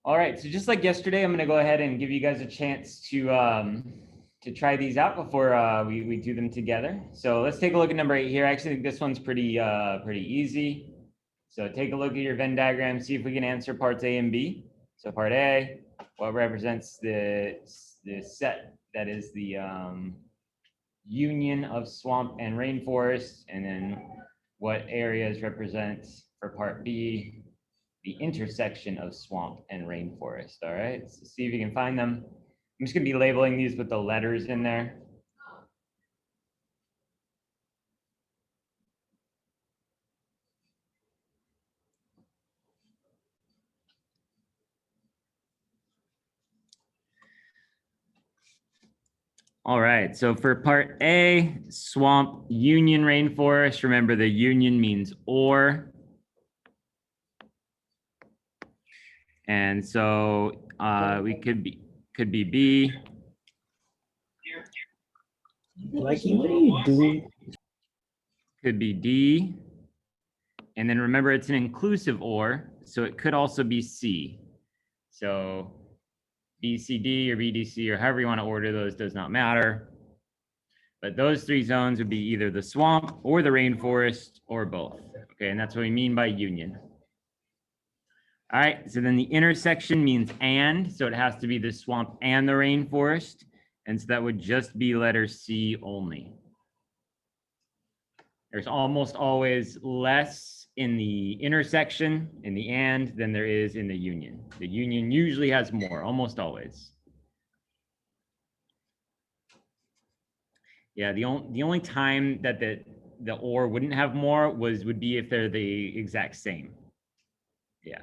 All right, so just like yesterday, I'm going to go ahead and give you guys a chance to try these out before we do them together. So let's take a look at number 8 here. I actually think this one's pretty easy. So take a look at your Venn diagram, see if we can answer parts A and B. So part A, what represents the set that is the union of swamp and rainforest, and then what areas represent for part B the intersection of swamp and rainforest. All right, so see if you can find them. I'm just gonna be labeling these with the letters in there. All right, so for part A, swamp, union, rainforest, remember the union means or. And so we could be B. Blackie, what are you doing? Could be D. And then remember, it's an inclusive or, so it could also be C. So BCD or BDC or however you want to order those does not matter. But those three zones would be either the swamp or the rainforest or both. Okay, and that's what we mean by union. All right, so then the intersection means and, so it has to be the swamp and the rainforest. And so that would just be letter C only. There's almost always less in the intersection, in the and, than there is in the union. The union usually has more, almost always. Yeah, the only time that the or wouldn't have more would be if they're the exact same. Yeah.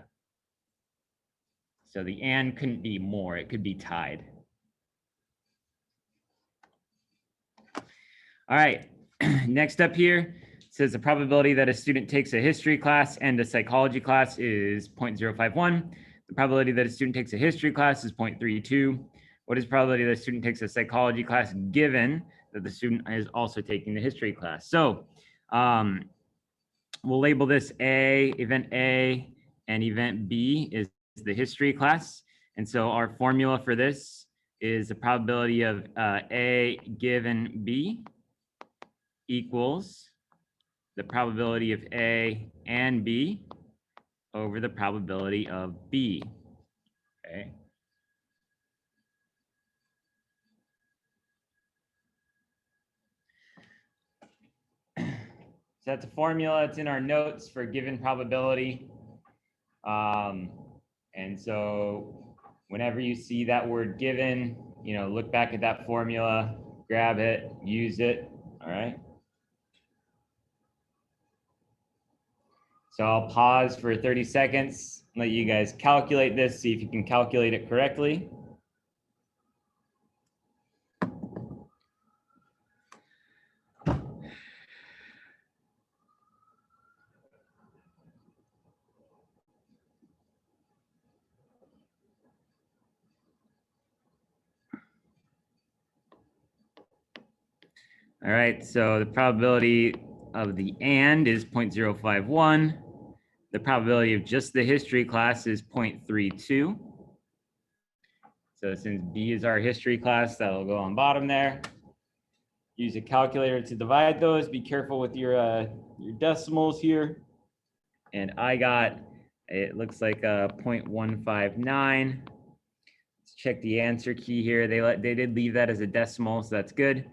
So the and couldn't be more, it could be tied. All right, next up here, it says the probability that a student takes a history class and a psychology class is 0.051. The probability that a student takes a history class is 0.32. What is the probability that a student takes a psychology class given that the student is also taking the history class? So we'll label this A, event A, and event B is the history class. And so our formula for this is the probability of A given B equals the probability of A and B over the probability of B. Okay. So that's a formula. It's in our notes for given probability. And so whenever you see that word given, look back at that formula, grab it, use it. All right. So I'll pause for 30 seconds, let you guys calculate this, see if you can calculate it correctly. All right, so the probability of the and is 0.051. The probability of just the history class is 0.32. So since B is our history class, that'll go on bottom there. Use a calculator to divide those. Be careful with your decimals here. And I got, it looks like 0.159. Let's check the answer key here. They did leave that as a decimal, so that's good.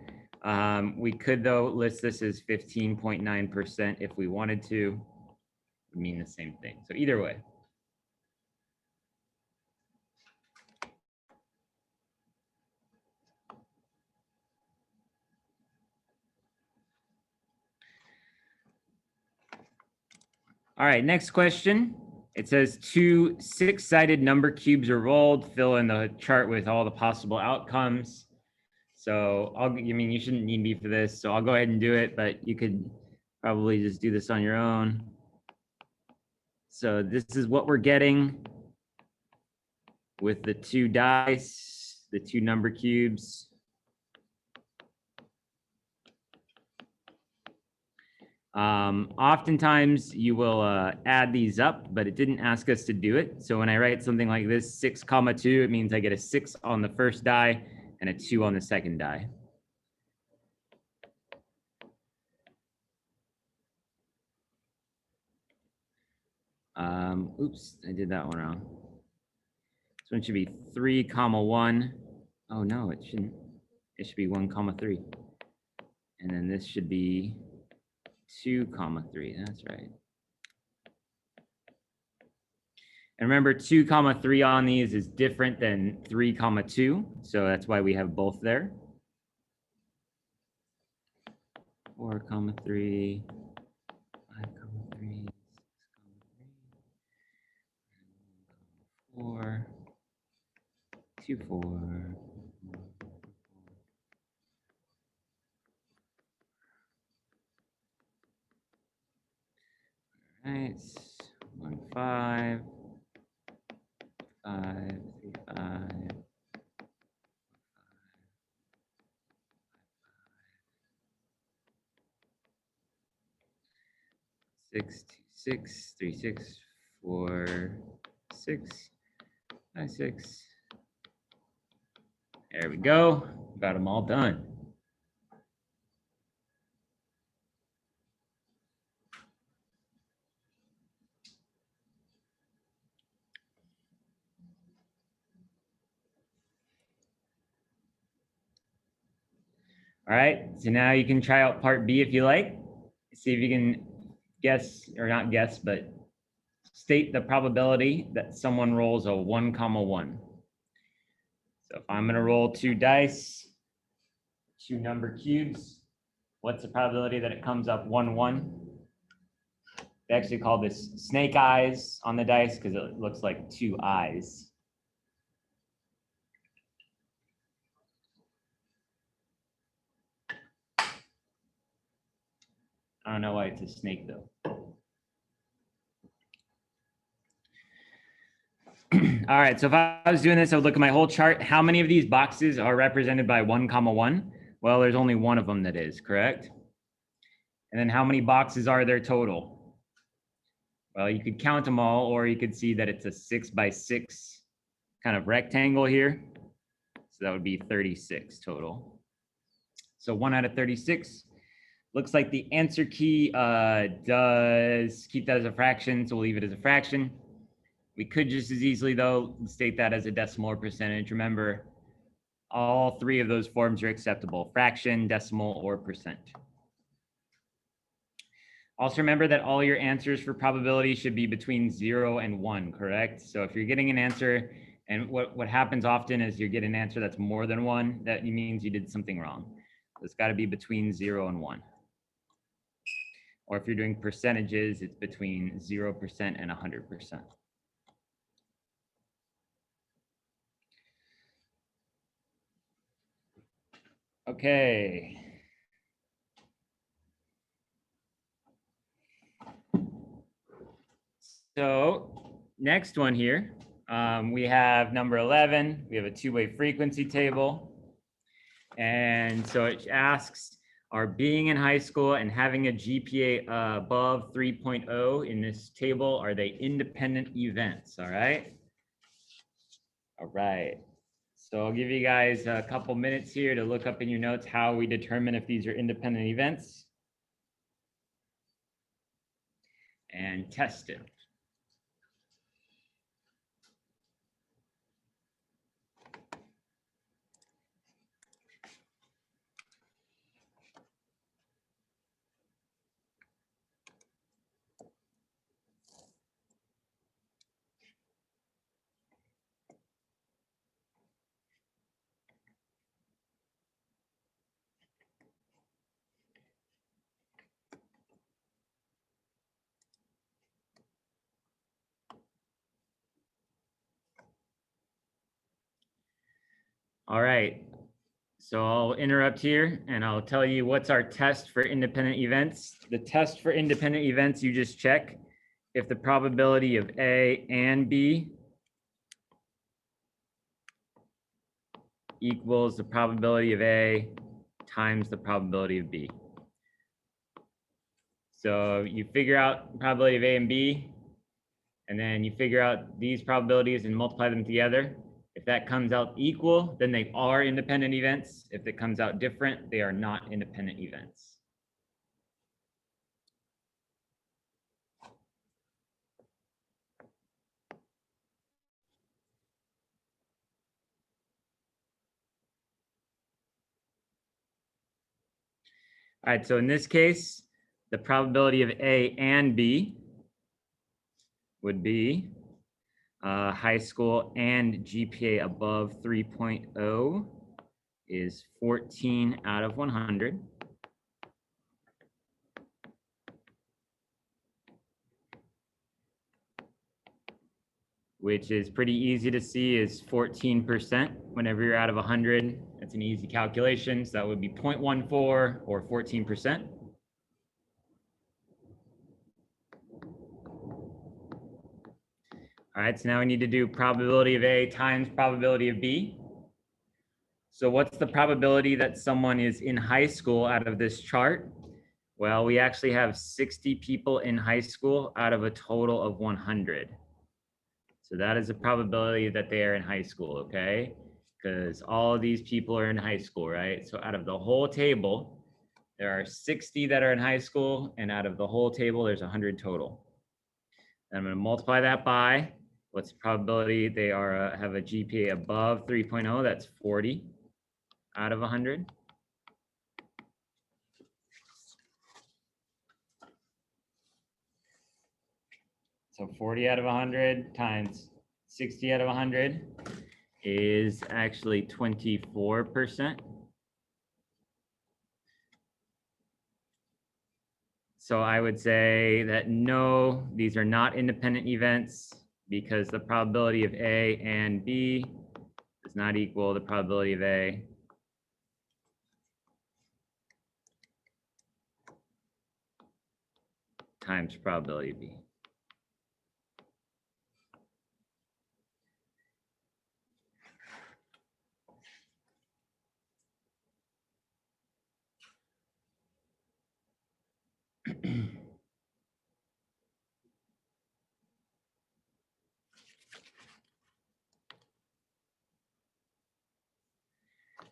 We could, though, list this as 15.9% if we wanted to. It would mean the same thing. So either way. All right, next question. It says 2 6-sided number cubes are rolled. Fill in the chart with all the possible outcomes. So you shouldn't need me for this, so I'll go ahead and do it, but you could probably just do this on your own. So this is what we're getting with the 2 dice, the 2 number cubes. Oftentimes you will add these up, but it didn't ask us to do it. So when I write something like this, 6, 2, it means I get a 6 on the first die and a 2 on the second die. Oops, I did that one wrong. This one should be 3, 1. Oh no, it shouldn't. It should be 1, 3. And then this should be 2, 3. That's right. And remember, 2, 3 on these is different than 3, 2. So that's why we have both there. 4, 3, 5, 3, 6, 3, 4, 2, 4. All right, 1, 5, 5, 3, 5. 6, 2, 6, 3, 6, 4, 6, 5, 6. There we go. Got them all done. All right, so now you can try out part B if you like. See if you can guess, or not guess, but state the probability that someone rolls a 1, 1. So if I'm going to roll 2 dice, 2 number cubes, what's the probability that it comes up 1, 1? They actually call this snake eyes on the dice because it looks like 2 eyes. I don't know why it's a snake though. All right, so if I was doing this, I would look at my whole chart. How many of these boxes are represented by 1, 1? Well, there's only one of them that is, correct? And then how many boxes are there total? Well, you could count them all, or you could see that it's a 6 by 6 kind of rectangle here. So that would be 36 total. So 1 out of 36. Looks like the answer key does keep that as a fraction, so we'll leave it as a fraction. We could just as easily, though, state that as a decimal or percentage. Remember, all 3 of those forms are acceptable: fraction, decimal, or percent. Also remember that all your answers for probability should be between 0 and 1, correct? So if you're getting an answer, and what happens often is you get an answer that's more than 1, that means you did something wrong. So it's got to be between 0 and 1. Or if you're doing percentages, it's between 0% and 100%. Okay. So next one here, we have number 11. We have a two-way frequency table. And so it asks, are being in high school and having a GPA above 3.0 in this table, are they independent events? All right. All right. So I'll give you guys a couple minutes here to look up in your notes how we determine if these are independent events and test it. All right, so I'll interrupt here and I'll tell you what's our test for independent events. The test for independent events, you just check if the probability of A and B equals the probability of A times the probability of B. So you figure out probability of A and B, and then you figure out these probabilities and multiply them together. If that comes out equal, then they are independent events. If it comes out different, they are not independent events. All right, so in this case, the probability of A and B would be high school and GPA above 3.0 is 14 out of 100. Which is pretty easy to see is 14% whenever you're out of 100. That's an easy calculation. So that would be 0.14 or 14%. All right, so now we need to do probability of A times probability of B. So what's the probability that someone is in high school out of this chart? Well, we actually have 60 people in high school out of a total of 100. So that is a probability that they are in high school, okay? Because all of these people are in high school, right? So out of the whole table, there are 60 that are in high school, and out of the whole table, there's 100 total. And I'm going to multiply that by what's the probability they are have a GPA above 3.0. That's 40 out of 100. So 40 out of 100 times 60 out of 100 is actually 24%. So I would say that no, these are not independent events because the probability of A and B does not equal the probability of A times probability of B.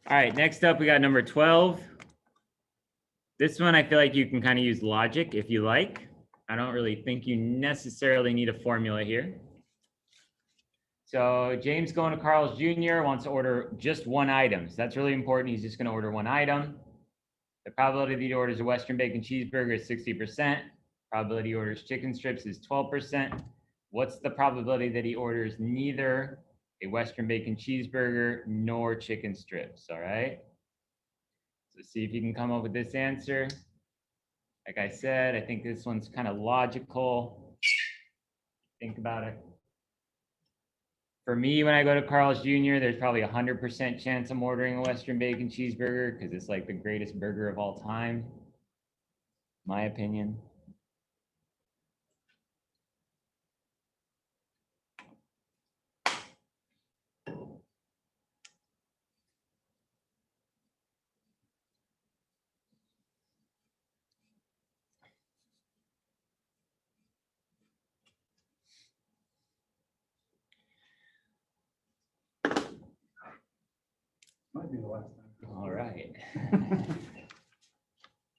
All right, next up, we got number 12. This one, I feel like you can kind of use logic if you like. I don't really think you necessarily need a formula here. So James going to Carl's Jr. wants to order just one item. So that's really important. He's just going to order one item. The probability that he orders a Western bacon cheeseburger is 60%. Probability he orders chicken strips is 12%. What's the probability that he orders neither a Western bacon cheeseburger nor chicken strips? All right. So see if you can come up with this answer. Like I said, I think this one's kind of logical. Think about it. For me, when I go to Carl's Jr., there's probably 100% chance I'm ordering a Western bacon cheeseburger because it's like the greatest burger of all time, my opinion. Might be the last time. All right.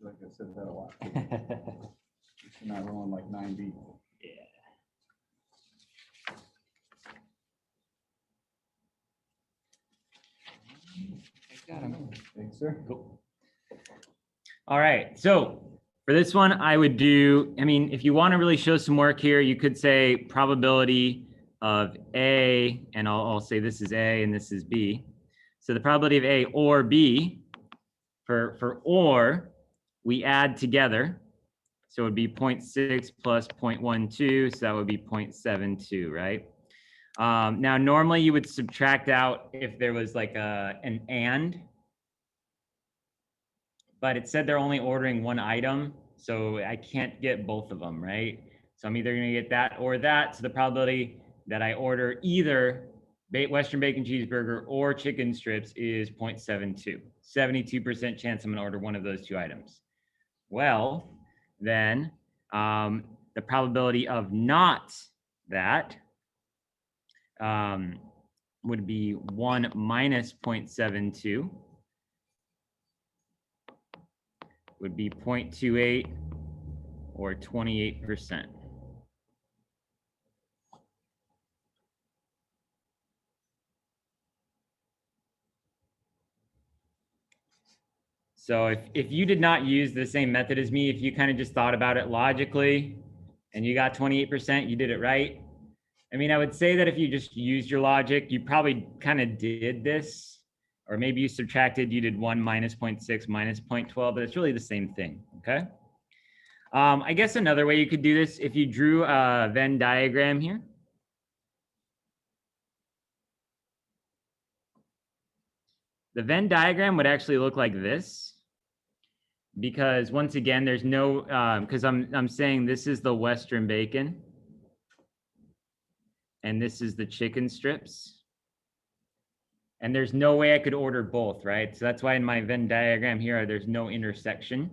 Like I said that a lot. It's not rolling like 9B. Yeah. I got him. Thanks, sir. Cool. All right. So for this one, I would do, I mean, if you want to really show some work here, you could say probability of A, and I'll say this is A and this is B. So the probability of A or B, for or, we add together. So it would be 0.6 plus 0.12, so that would be 0.72, right? Now, normally you would subtract out if there was like an and, but it said they're only ordering one item, so I can't get both of them, right? So I'm either gonna get that or that, so the probability that I order either Western bacon cheeseburger or chicken strips is 0.72. 72% chance I'm gonna order one of those two items. Well, then The probability of not that would be 1 minus 0.72 would be 0.28 or 28%. So if you did not use the same method as me, if you kind of just thought about it logically and you got 28%, you did it right. I mean, I would say that if you just used your logic, you probably kind of did this, or maybe you subtracted, you did 1 minus 0.6 minus 0.12, but it's really the same thing, okay? I guess another way you could do this, if you drew a Venn diagram here. The Venn diagram would actually look like this. Because once again, there's no, because I'm saying this is the Western bacon. And this is the chicken strips. And there's no way I could order both, right? So that's why in my Venn diagram here, there's no intersection.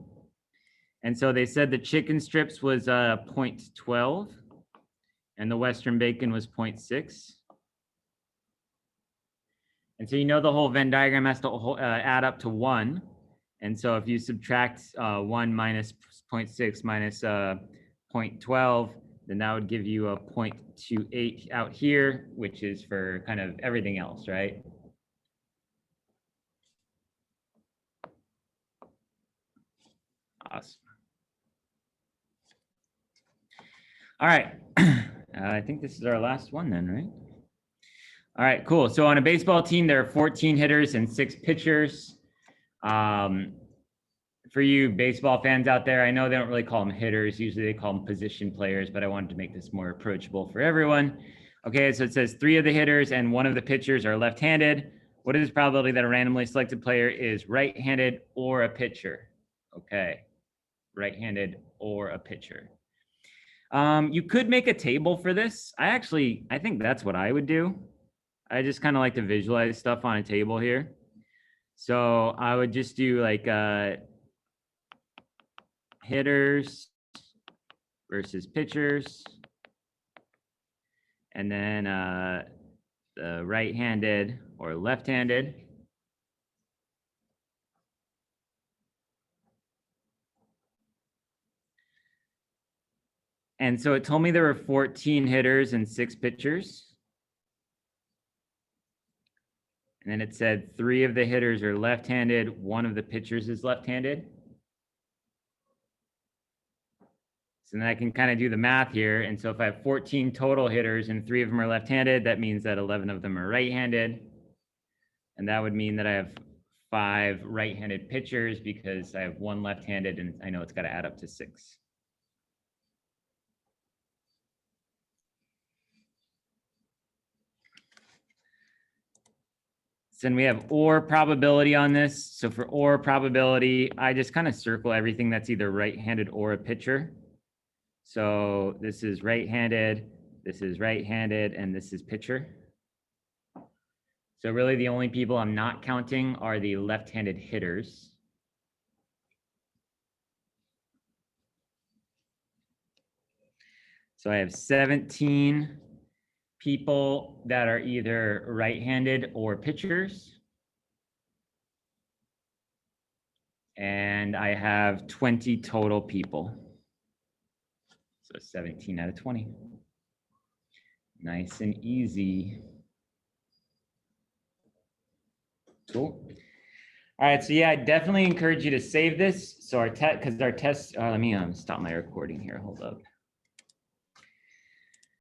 And so they said the chicken strips was 0.12 and the Western bacon was 0.6. And so you know the whole Venn diagram has to add up to 1. And so if you subtract 1 minus 0.6 minus 0.12, then that would give you a 0.28 out here, which is for kind of everything else, right? Awesome. All right. I think this is our last one then, right? All right, cool. So on a baseball team, there are 14 hitters and 6 pitchers. For you baseball fans out there, I know they don't really call them hitters. Usually they call them position players, but I wanted to make this more approachable for everyone. Okay, so it says 3 of the hitters and 1 of the pitchers are left-handed. What is the probability that a randomly selected player is right-handed or a pitcher? Okay, right-handed or a pitcher. You could make a table for this. I think that's what I would do. I just kind of like to visualize stuff on a table here. So I would just do like hitters versus pitchers, and then the right-handed or left-handed. And so it told me there were 14 hitters and 6 pitchers. And then it said 3 of the hitters are left-handed, 1 of the pitchers is left-handed. So then I can kind of do the math here. And so if I have 14 total hitters and 3 of them are left-handed, that means that 11 of them are right-handed. And that would mean that I have 5 right-handed pitchers because I have 1 left-handed, and I know it's got to add up to 6. So then we have OR probability on this. So for OR probability, I just kind of circle everything that's either right-handed or a pitcher. So this is right-handed, and this is pitcher. So really the only people I'm not counting are the left-handed hitters. So I have 17 people that are either right-handed or pitchers. And I have 20 total people. So 17 out of 20. Nice and easy. Cool. All right, so yeah, I definitely encourage you to save this. So our test, because our test, let me stop my recording here, hold up.